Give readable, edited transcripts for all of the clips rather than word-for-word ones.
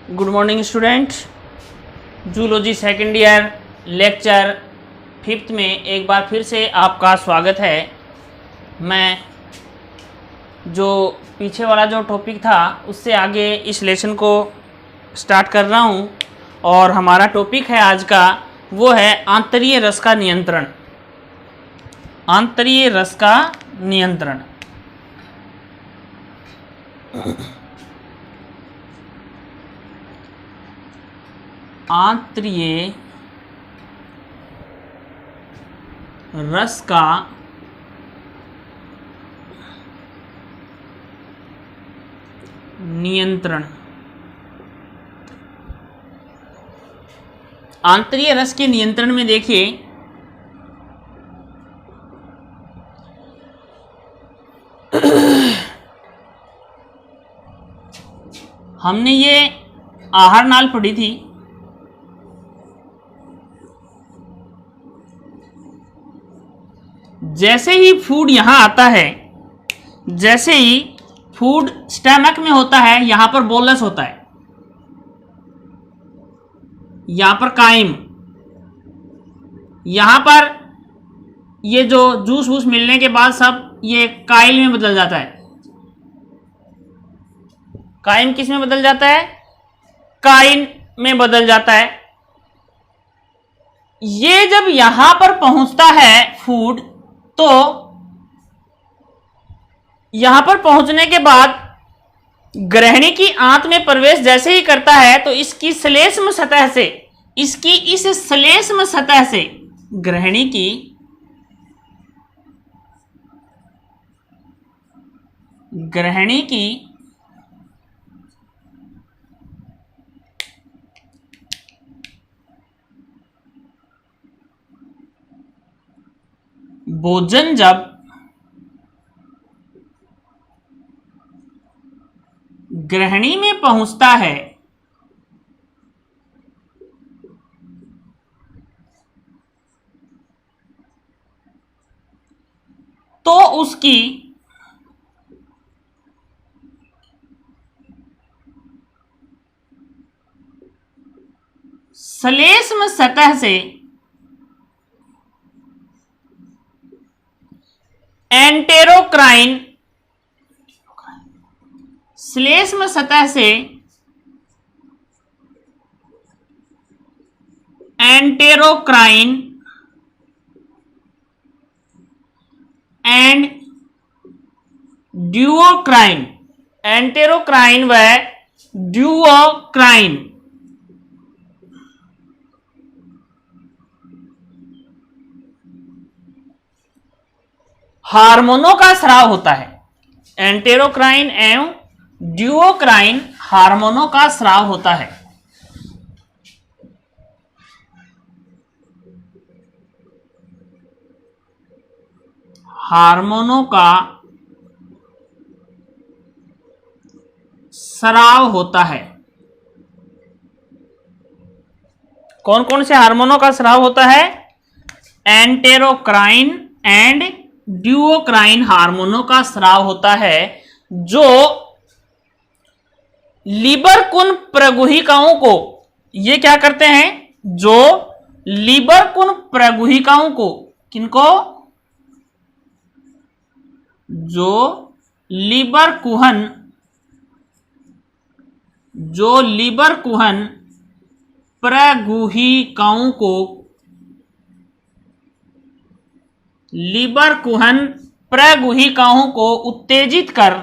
Good morning student. Zoology second year lecture 5th में एक बार फिर से आपका स्वागत है। मैं जो पीछे वाला जो टॉपिक था उससे आगे इस लेसन को स्टार्ट कर रहा हूँ और हमारा टॉपिक है आज का, वो है आंतरीय रस का नियंत्रण। आंतरीय रस का नियंत्रण। आंतरीय रस का नियंत्रण। आंतरीय रस के नियंत्रण में देखिए, हमने ये आहार नाल पढ़ी थी। जैसे ही फूड यहां आता है, जैसे ही फूड स्टमक में होता है, यहां पर बोलस होता है, यहां पर काइम, यहां पर ये जो जूस वूस मिलने के बाद सब ये काइल में बदल जाता है। काइम किस में बदल जाता है? काइन में बदल जाता है। ये जब यहां पर पहुंचता है फूड, तो यहां पर पहुंचने के बाद ग्रहणी की आंत में प्रवेश जैसे ही करता है तो इसकी श्लेष्म सतह से, इसकी इस श्लेष्म सतह से ग्रहणी की भोजन जब ग्रहणी में पहुंचता है तो उसकी श्लेष्म सतह से एंटेरोक्राइन, श्लेष्म सतह से एंटेरोक्राइन एंड ड्यूओक्राइन, एंटेरोक्राइन व ड्यूओक्राइन हार्मोनों का स्राव होता है। एंटेरोक्राइन एवं ड्यूओक्राइन हार्मोनों का स्राव होता है। हार्मोनों का स्राव होता है। कौन कौन से हार्मोनों का स्राव होता है? एंटेरोक्राइन एंड ड्यूओक्राइन हार्मोनों का स्राव होता है, जो लीबर कुन प्रगुहिकाओं को, ये क्या करते हैं? जो लीबर कुन प्रगुहिकाओं को, किनको? जो लीबर कुहन प्रगुहिकाओं को, लीबर कुहन प्रगुहिकाओं को उत्तेजित कर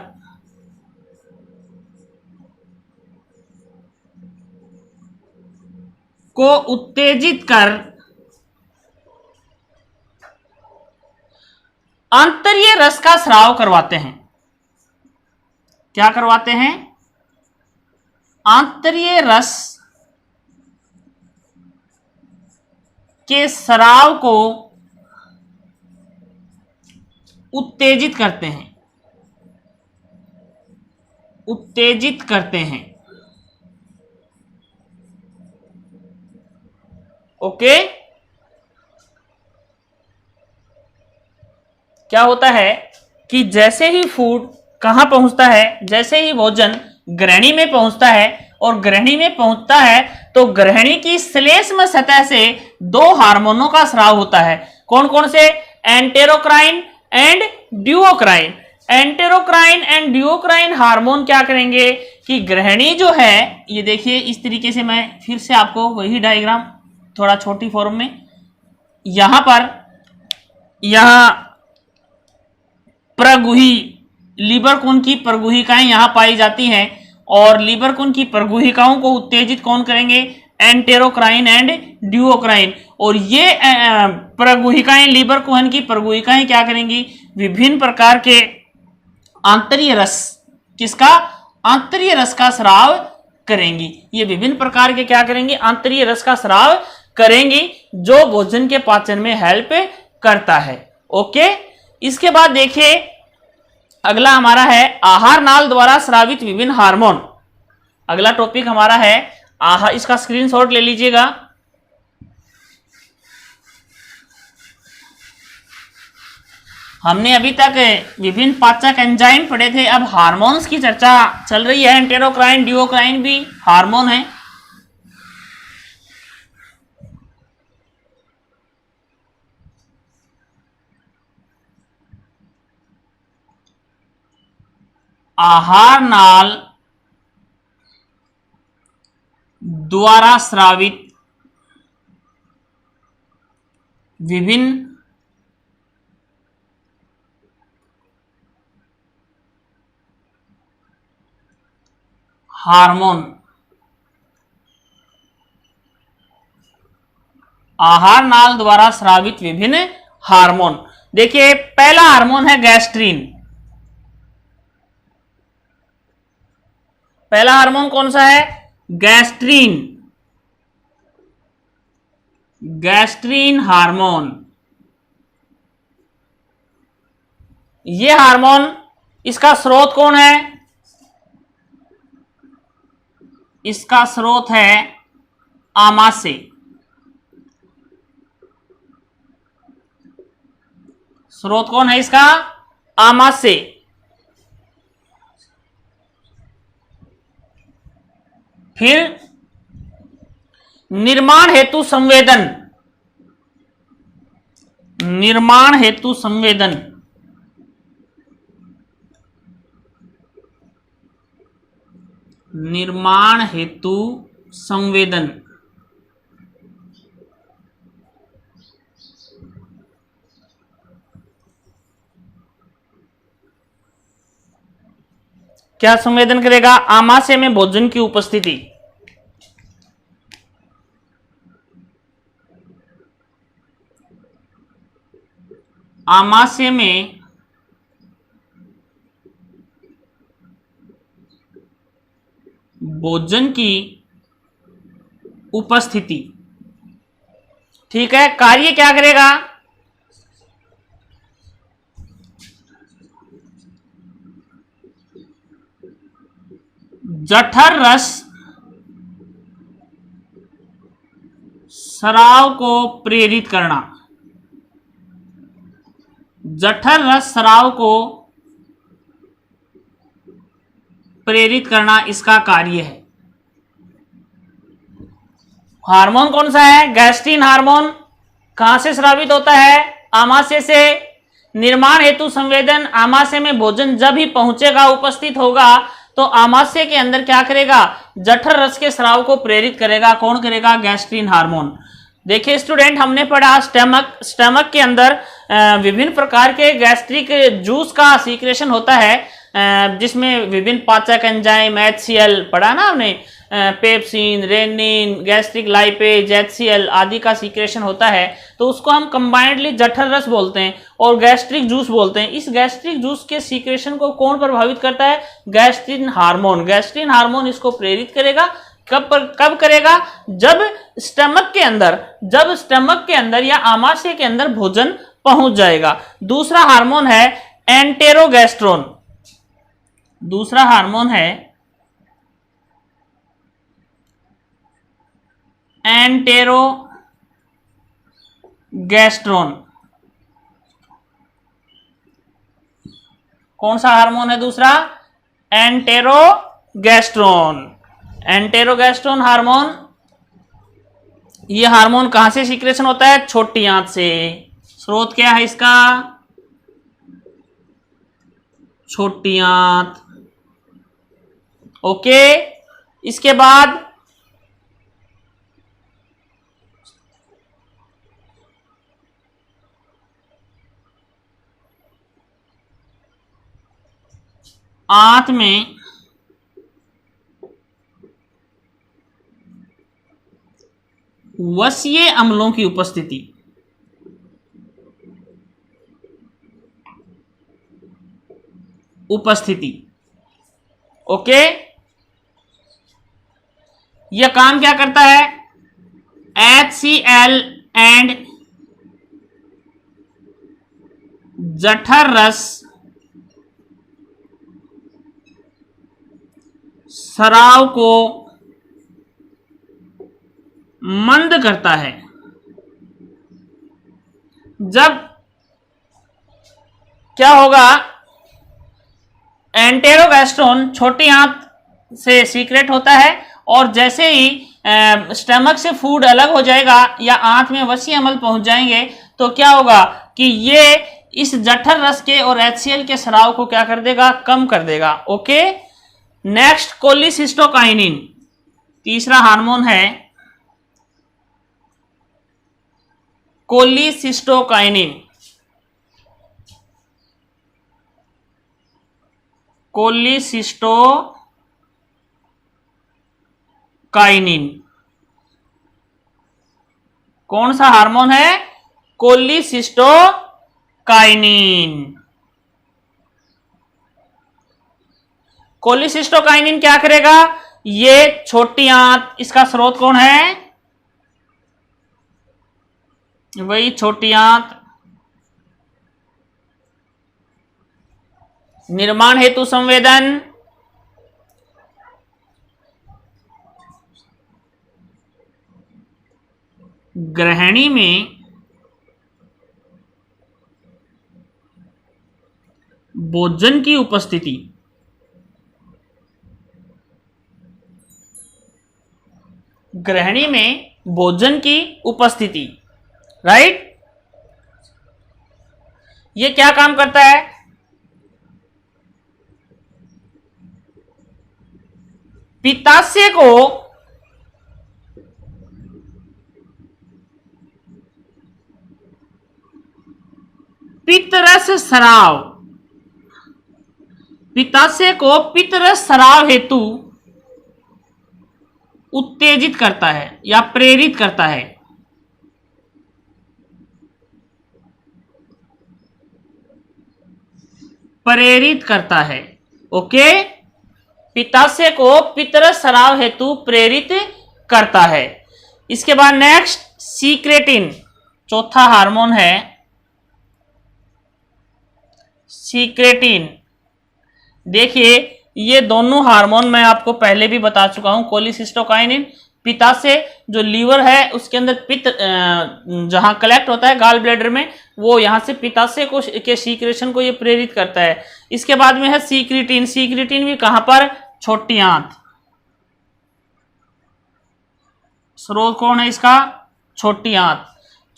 आंतरीय रस का स्राव करवाते हैं। क्या करवाते हैं? आंतरीय रस के स्राव को उत्तेजित करते हैं। ओके। क्या होता है कि जैसे ही फूड कहां पहुंचता है, जैसे ही भोजन ग्रहणी में पहुंचता है और ग्रहणी में पहुंचता है तो ग्रहणी की श्लेष्म सतह से दो हार्मोनों का स्राव होता है। कौन कौन से? एंटेरोक्राइन एंड ड्यूओक्राइन। एंटेरोक्राइन एंड ड्यूओक्राइन हार्मोन क्या करेंगे कि ग्रहणी जो है, ये देखिए इस तरीके से, मैं फिर से आपको वही डायग्राम थोड़ा छोटी फॉर्म में, यहां पर यहां प्रगुही लीवर कुन की प्रगुहिकाएं यहां पाई जाती हैं और लीवर कुन की प्रगुहिकाओं को उत्तेजित कौन करेंगे? एंटेरोक्राइन एंड ड्यूओक्राइन। और ये प्रगुहिकाएं, लीवर कुहन की प्रगुहिकाएं क्या करेंगी? विभिन्न प्रकार के आंतरीय रस, किसका? आंतरीय रस का स्राव करेंगी। ये विभिन्न प्रकार के क्या करेंगी? आंतरीय रस का स्राव करेंगी, जो भोजन के पाचन में हेल्प करता है। ओके, इसके बाद देखिए अगला हमारा है आहार नाल द्वारा स्रावित विभिन्न हार्मोन। अगला टॉपिक हमारा है आहार, इसका स्क्रीनशॉट ले लीजिएगा। हमने अभी तक विभिन्न पाचक एंजाइम पढ़े थे, अब हार्मोन्स की चर्चा चल रही है। एंटेरोक्राइन ड्यूओक्राइन भी हार्मोन है। आहार नाल द्वारा स्रावित विभिन्न हार्मोन। आहार नाल द्वारा स्रावित विभिन्न हार्मोन। देखिए पहला हार्मोन है गैस्ट्रीन। पहला हार्मोन कौन सा है? गैस्ट्रीन। Gastrin hormone. ये हार्मोन, इसका स्रोत कौन है? इसका स्रोत है आमाशय। स्रोत कौन है इसका? आमाशय। फिर निर्माण हेतु संवेदन। निर्माण हेतु संवेदन। निर्माण हेतु संवेदन। क्या संवेदन करेगा? आमाशय में भोजन की उपस्थिति। आमाशय में भोजन की उपस्थिति। ठीक है, कार्य क्या करेगा? जठर रस स्राव को प्रेरित करना। जठर रस स्राव को प्रेरित करना इसका कार्य है। हार्मोन कौन सा है? Gastrin hormone. कहां से स्रावित होता है? आमाशय से। निर्माण हेतु संवेदन। आमाशय में भोजन जब ही पहुंचेगा, उपस्थित होगा, तो आमाशय के अंदर क्या करेगा? जठर रस के स्राव को प्रेरित करेगा। कौन करेगा? Gastrin hormone. देखिए स्टूडेंट, हमने पढ़ा स्टमक के अंदर विभिन्न प्रकार के गैस्ट्रिक जूस का सीक्रेशन होता है, जिसमें विभिन्न पाचक एंजाइम, HCl पढ़ा ना हमने, pepsin, rennin, gastric lipase, HCl आदि का सीक्रेशन होता है। तो उसको हम कंबाइंडली जठर रस बोलते हैं और गैस्ट्रिक जूस बोलते हैं। इस गैस्ट्रिक जूस के सीक्रेशन को कौन प्रभावित करता है? Gastrin hormone. गैस्ट्रिन हार्मोन इसको प्रेरित करेगा। कब करेगा? जब स्टमक के अंदर या आमाशय के अंदर भोजन पहुंच जाएगा। दूसरा हार्मोन है एंटेरोगेस्ट्रोन। दूसरा हार्मोन है एंटेरोगेस्ट्रोन। कौन सा हार्मोन है दूसरा? एंटेरोगेस्ट्रोन। एंटेरोगेस्ट्रोन हार्मोन, ये हार्मोन कहां से सीक्रेशन होता है? छोटी आंत से। स्रोत क्या है इसका? छोटी आंत। ओके, इसके बाद आंत में वसीय अम्लों की उपस्थिति। ओके, यह काम क्या करता है? HCl एंड जठर रस स्राव को मंद करता है। जब क्या होगा? एंटेरोगेस्ट्रोन छोटी आंत से सीक्रेट होता है और जैसे ही स्टमक से फूड अलग हो जाएगा या आंत में वसीय अम्ल पहुंच जाएंगे तो क्या होगा कि ये इस जठर रस के और HCl के स्राव को क्या कर देगा? कम कर देगा। ओके, नेक्स्ट कोलिसिस्टोकाइनिन, तीसरा हार्मोन है कोलिसिस्टोकाइनिन। कोलिसिस्टोकाइनिन कौन सा हार्मोन है? कोलिसिस्टोकाइनिन। कोलिसिस्टोकाइनिन क्या करेगा? ये छोटी आंत, इसका स्रोत कौन है? वही छोटी आंत। निर्माण हेतु संवेदन, ग्रहणी में भोजन की उपस्थिति। ग्रहणी में भोजन की उपस्थिति, राइट। ये क्या काम करता है? पित्ताशय को पित्तरस स्राव, पित्ताशय को पित्तरस स्राव हेतु उत्तेजित करता है या प्रेरित करता है। प्रेरित करता है। ओके, पित्ताशय को पित्तरस स्राव हेतु प्रेरित करता है। इसके बाद नेक्स्ट सीक्रेटिन, चौथा हार्मोन है सीक्रेटिन। देखिए, ये दोनों हार्मोन मैं आपको पहले भी बता चुका हूं। कोलिसिस्टोकाइनिन पित्ताशय जो लीवर है उसके अंदर पित्त जहां कलेक्ट होता है गाल ब्लैडर में, वो यहां से पित्ताशय को के सीक्रेशन को ये प्रेरित करता है। इसके बाद में है सीक्रेटिन। सीक्रेटिन भी कहां पर? छोटी आंत। स्रोत कौन है इसका? छोटी आंत।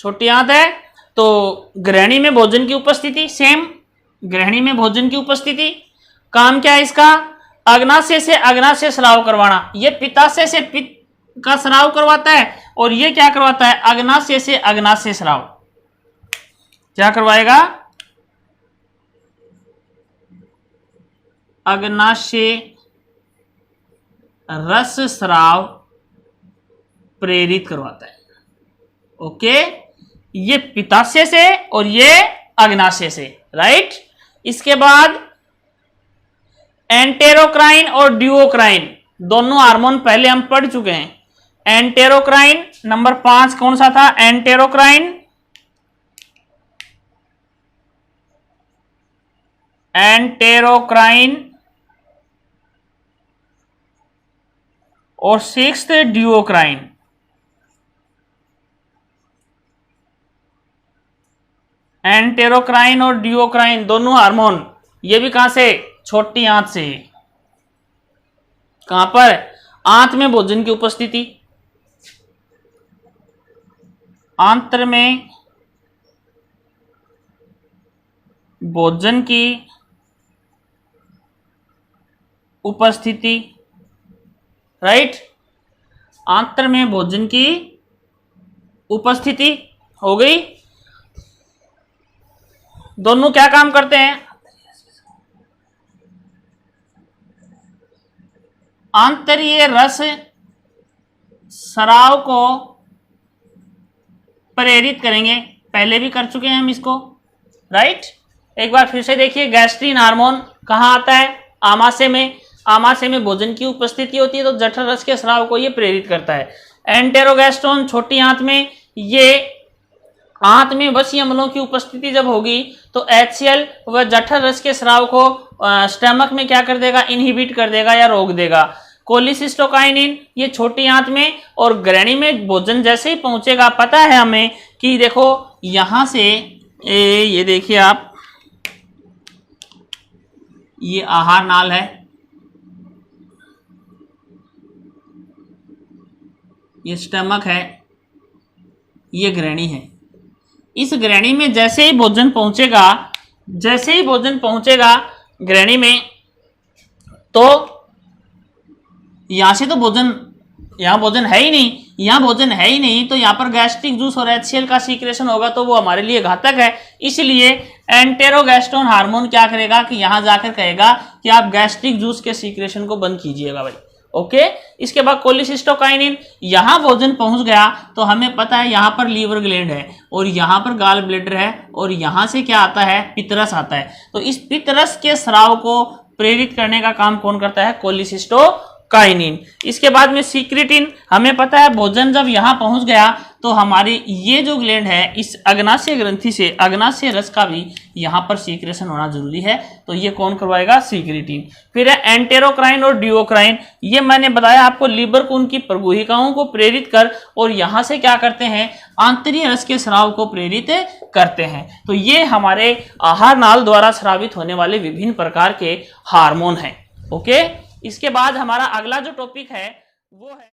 छोटी आंत है तो ग्रहणी में भोजन की उपस्थिति, सेम ग्रहणी में भोजन की उपस्थिति। काम क्या है इसका? अग्नाशय से अग्नाशय स्राव करवाना। ये पित्ताशय से पित्त का स्राव करवाता है और ये क्या करवाता है? अग्नाशय से अग्नाशय स्राव। क्या करवाएगा? अग्नाशय रस स्राव प्रेरित करवाता है। ओके, ये पित्ताशय से और ये अग्नाशय से, राइट। इसके बाद एंटेरोक्राइन और ड्यूओक्राइन, दोनों हार्मोन पहले हम पढ़ चुके हैं। एंटेरोक्राइन नंबर 5 कौन सा था? एंटेरोक्राइन। एंटेरोक्राइन और 6th ड्यूओक्राइन। एंटेरोक्राइन और ड्यूओक्राइन दोनों हार्मोन, ये भी कहां से? छोटी आंत से। कहां पर? आंत में भोजन की उपस्थिति, आंत्र में भोजन की उपस्थिति, राइट। आंत्र में भोजन की उपस्थिति हो गई। दोनों क्या काम करते हैं? आंतरीय रस स्राव को प्रेरित करेंगे, पहले भी कर चुके हैं हम इसको, राइट। एक बार फिर से देखिए, गैस्ट्रीन हार्मोन कहाँ आता है? आमाशय में। आमाशय में भोजन की उपस्थिति होती है तो जठर रस के स्राव को ये प्रेरित करता है। एंटेरोगैस्ट्रोन छोटी आंत में, ये आंत में वसी अम्लों की उपस्थिति जब होगी तो HCl व जठर रस के स्राव को स्टमक में क्या कर देगा? इनहिबिट कर देगा या रोक देगा। कोलिसिस्टोकाइनिन ये छोटी आंत में और ग्रैनी में भोजन जैसे ही पहुंचेगा, पता है हमें कि देखो यहां से ये देखिए आप, ये आहार नाल है, ये स्टमक है, ये ग्रैनी है। इस ग्रैनी में जैसे ही भोजन पहुंचेगा, जैसे ही भोजन पहुंचेगा ग्रैनी में, तो यहां से तो भोजन, यहाँ भोजन है ही नहीं, यहाँ भोजन है ही नहीं, तो यहाँ पर गैस्ट्रिक जूस और HCl का सीक्रेशन होगा तो वो हमारे लिए घातक है। इसलिए एंटेरोगैस्ट्रोन हार्मोन क्या करेगा कि यहाँ जाकर कहेगा कि आप गैस्ट्रिक जूस के सीक्रेशन को बंद कीजिएगा भाई, ओके। इसके बाद कोलिसिस्टोकाइनिन, यहाँ भोजन पहुंच गया तो हमें पता है यहाँ पर लीवर ग्लैंड है और यहाँ पर गाल ब्लैडर है और यहाँ से क्या आता है? पित्तरस आता है। तो इस पित्तरस के स्राव को प्रेरित करने का काम कौन करता है? कोलिसिस्टोकाइनिन। इसके बाद में सीक्रेटिन, हमें पता है भोजन जब यहाँ पहुंच गया तो हमारी ये जो ग्लैंड है, इस अग्नाशय ग्रंथि से अग्नाशय रस का भी यहाँ पर सीक्रेशन होना जरूरी है, तो ये कौन करवाएगा? सीक्रेटिन। फिर है एंटेरोक्राइन और ड्यूओक्राइन, ये मैंने बताया आपको लीवर को उनकी प्रगुहिकाओं को प्रेरित कर और यहाँ से क्या करते हैं? आंतरीय रस के स्राव को प्रेरित करते हैं। तो ये हमारे आहार नाल द्वारा स्रावित होने वाले विभिन्न प्रकार के हार्मोन हैं, ओके। इसके बाद हमारा अगला जो टॉपिक है वो है